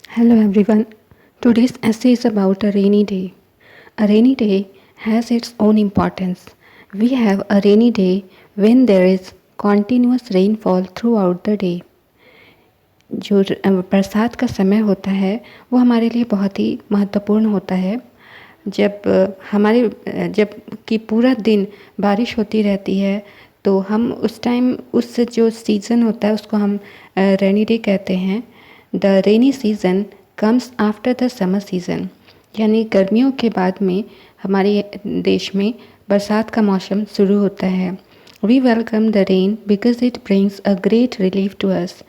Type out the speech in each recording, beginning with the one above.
Hello everyone. Today's essay is about a rainy day. A rainy day has its own importance. We have a rainy day when there is continuous rainfall throughout the day. जो बरसात का समय होता है वो हमारे लिए बहुत ही महत्वपूर्ण होता है। जब कि पूरा दिन बारिश होती रहती है तो हम उस टाइम उस जो सीज़न होता है उसको हम रेनी डे कहते हैं। The rainy season comes after the summer season, यानी गर्मियों के बाद में हमारे देश में बरसात का मौसम शुरू होता है। We welcome the rain because it brings a great relief to us.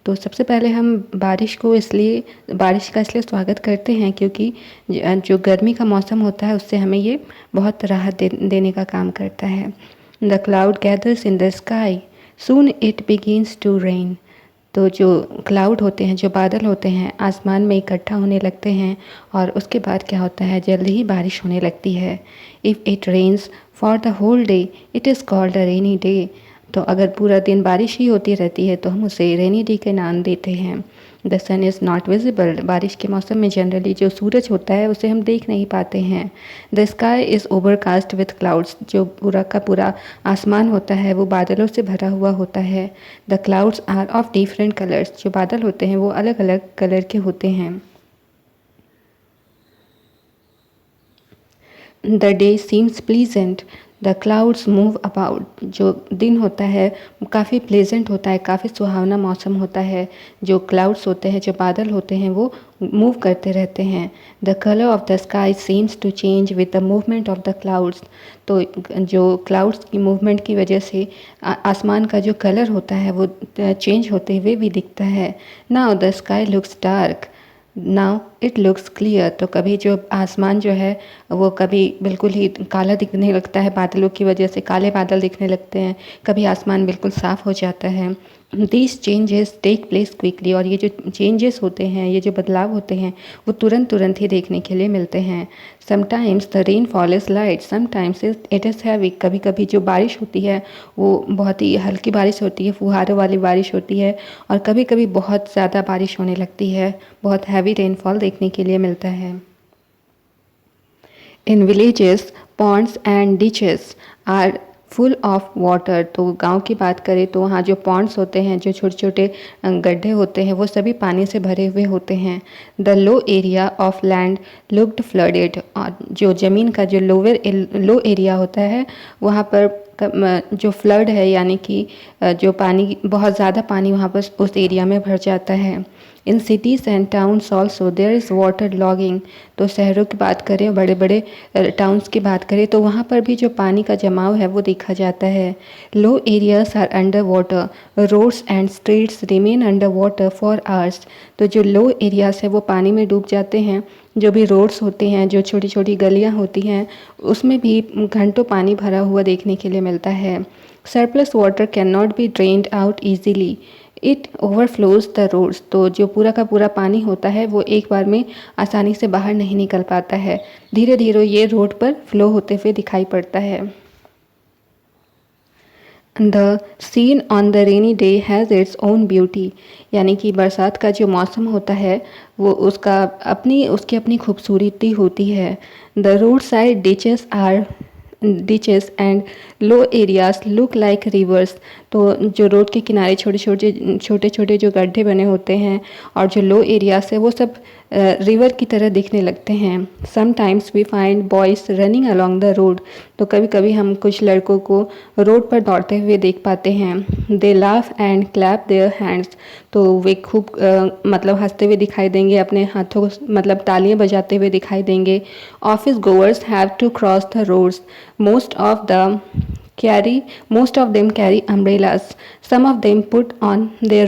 तो सबसे पहले हम बारिश का इसलिए स्वागत करते हैं क्योंकि जो गर्मी का मौसम होता है उससे हमें ये बहुत राहत देने का काम करता है। The cloud gathers in the sky, soon it begins to rain. तो जो क्लाउड होते हैं, जो बादल होते हैं, आसमान में इकट्ठा होने लगते हैं और उसके बाद क्या होता है, जल्दी ही बारिश होने लगती है। If it rains for the whole day it is called a rainy day. तो अगर पूरा दिन बारिश ही होती रहती है तो हम उसे रेनी डे के नाम देते हैं। The sun is not visible, बारिश के मौसम में जनरली जो सूरज होता है उसे हम देख नहीं पाते हैं। The sky is overcast with clouds, जो पूरा का पूरा आसमान होता है वो बादलों से भरा हुआ होता है। The clouds are of different colours, जो बादल होते हैं वो अलग अलग कलर के होते हैं। The day seems pleasant, the clouds move about, जो दिन होता है काफ़ी प्लेजेंट होता है, काफ़ी सुहावना मौसम होता है। जो क्लाउड्स होते हैं, जो बादल होते हैं वो मूव करते रहते हैं। The colour of the sky seems to change with the movement of the clouds. तो जो क्लाउड्स की मूवमेंट की वजह से आसमान का जो कलर होता है वो चेंज होते हुए भी दिखता है। Now the sky looks dark, now it looks clear. तो कभी जो आसमान जो है वो कभी बिल्कुल ही काला दिखने लगता है, बादलों की वजह से काले बादल दिखने लगते हैं, कभी आसमान बिल्कुल साफ़ हो जाता है। These changes take place quickly, और ये जो चेंजेस होते हैं, ये जो बदलाव होते हैं वो तुरंत तुरंत ही देखने के लिए मिलते हैं। Sometimes the rain fall is light, sometimes it is heavy, कभी कभी जो बारिश होती है वो बहुत ही हल्की बारिश होती है, फुहारों वाली बारिश होती है, और कभी कभी बहुत ज़्यादा बारिश होने लगती है, बहुत हैवी रेनफॉल देखने के लिए मिलता है। In villages ponds and ditches are full of water. तो गांव की बात करें तो वहाँ जो पॉन्ड्स होते हैं, जो छोटे छोटे गड्ढे होते हैं, वो सभी पानी से भरे हुए होते हैं। The low area of land looked flooded, और जो ज़मीन का जो लो एरिया होता है वहाँ पर जो फ्लड है, यानी कि जो पानी, बहुत ज़्यादा पानी वहाँ पर उस एरिया में भर जाता है। इन cities and towns also there is water logging. तो शहरों की बात करें, बड़े बड़े टाउन्स की बात करें तो वहाँ पर भी जो पानी का जमाव है वो देखा जाता है। Low areas are under water, roads and streets remain under water for hours. तो जो लो एरियाज है वो पानी में डूब जाते हैं। जो भी रोड्स होते हैं, जो छोटी छोटी गलियाँ होती हैं, उसमें भी घंटों पानी भरा हुआ देखने के लिए मिलता है। Surplus water can not be drained out easily, it overflows the roads. तो जो पूरा का पूरा पानी होता है वो एक बार में आसानी से बाहर नहीं निकल पाता है, धीरे धीरे ये रोड पर फ्लो होते हुए दिखाई पड़ता है। The scene on the rainy day has its own beauty, यानी कि बरसात का जो मौसम होता है वो उसकी अपनी खूबसूरती होती है। The road side ditches and low areas look like reverse. तो जो रोड के किनारे छोटे छोटे जो गड्ढे बने होते हैं और जो लो एरियाज है वो सब रिवर की तरह दिखने लगते हैं। Sometimes we find boys running along the road. तो कभी कभी हम कुछ लड़कों को रोड पर दौड़ते हुए देख पाते हैं। They laugh and clap their hands. तो वे खूब मतलब हंसते हुए दिखाई देंगे, अपने हाथों को मतलब तालियां बजाते हुए दिखाई देंगे। Office goers have to cross the roads, most of them carry umbrellas, some of them put on their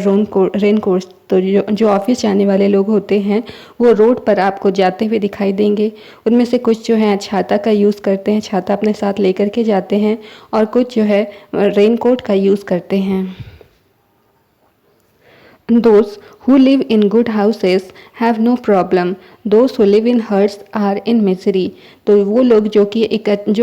raincoats। तो जो ऑफिस जाने वाले लोग होते हैं वो रोड पर आपको जाते हुए दिखाई देंगे। उनमें से कुछ जो है छाता का यूज़ करते हैं, छाता अपने साथ लेकर के जाते हैं, और कुछ जो है रेनकोट का यूज़ करते हैं। Those who live in good houses have no problem. Those who live in huts are in misery। तो वो लोग जो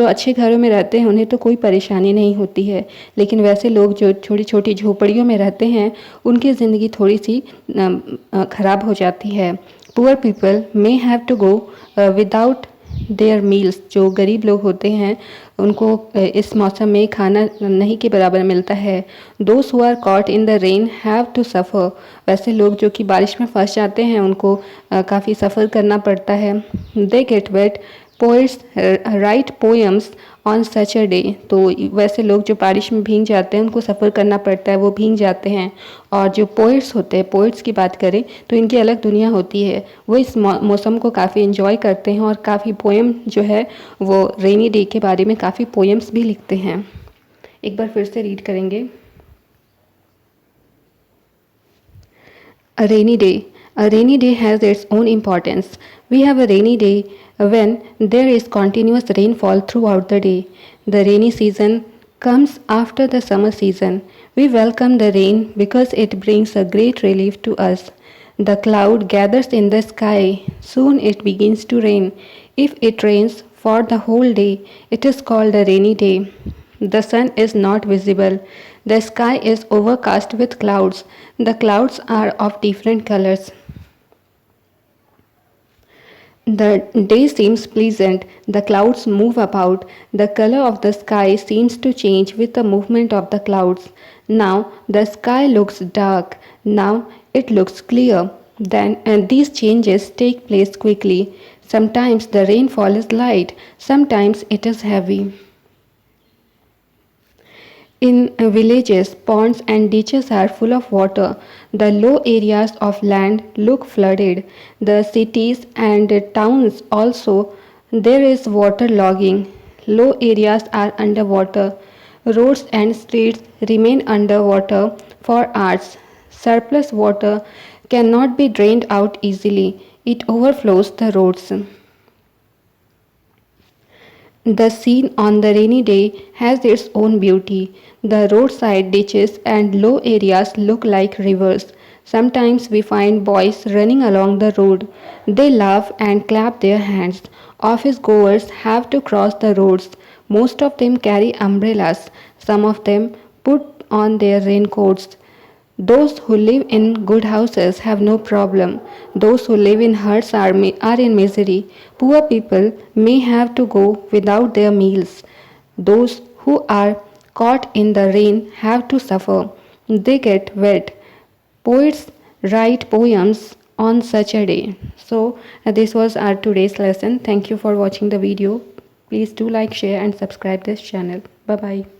अच्छे घरों में रहते हैं उन्हें तो कोई परेशानी नहीं होती है, लेकिन वैसे लोग जो छोटी छोटी झोपड़ियों में रहते हैं उनकी ज़िंदगी थोड़ी सी ख़राब हो जाती है। Poor people may have to go without their meals. जो गरीब लोग होते हैं उनको इस मौसम में खाना नहीं के बराबर मिलता है। Those who are caught in the rain have to suffer. वैसे लोग जो कि बारिश में फंस जाते हैं उनको काफ़ी सफ़र करना पड़ता है। They get wet, poets write poems on such a day. तो वैसे लोग जो बारिश में भीग जाते हैं उनको सफ़र करना पड़ता है, वो भीग जाते हैं। और जो पोइट्स होते हैं, पोइट्स की बात करें तो इनकी अलग दुनिया होती है। वो इस मौसम को काफ़ी इन्जॉय करते हैं और काफ़ी पोएम जो है वो रेनी डे के बारे में काफ़ी पोएम्स भी लिखते हैं। एक बार फिर से रीड करेंगे। A rainy day. A rainy day has its own importance. We have a rainy day when there is continuous rainfall throughout the day. The rainy season comes after the summer season. We welcome the rain because it brings a great relief to us. The cloud gathers in the sky. Soon it begins to rain. If it rains for the whole day, it is called a rainy day. The sun is not visible. The sky is overcast with clouds. The clouds are of different colors. The day seems pleasant. The clouds move about. The color of the sky seems to change with the movement of the clouds. Now the sky looks dark. Now it looks clear. Then and these changes take place quickly. Sometimes the rainfall is light. Sometimes it is heavy. In villages, ponds and ditches are full of water. The low areas of land look flooded. The cities and towns also, there is water logging. Low areas are underwater. Roads and streets remain underwater for hours. Surplus water cannot be drained out easily. It overflows the roads. The scene on the rainy day has its own beauty. The roadside ditches and low areas look like rivers. Sometimes we find boys running along the road. They laugh and clap their hands. Office goers have to cross the roads. Most of them carry umbrellas. Some of them put on their raincoats. Those who live in good houses have no problem. Those who live in huts are in misery. Poor people may have to go without their meals. Those who are caught in the rain have to suffer. They get wet. Poets write poems on such a day. So, this was our today's lesson. Thank you for watching the video. Please do like, share, and subscribe this channel. Bye bye.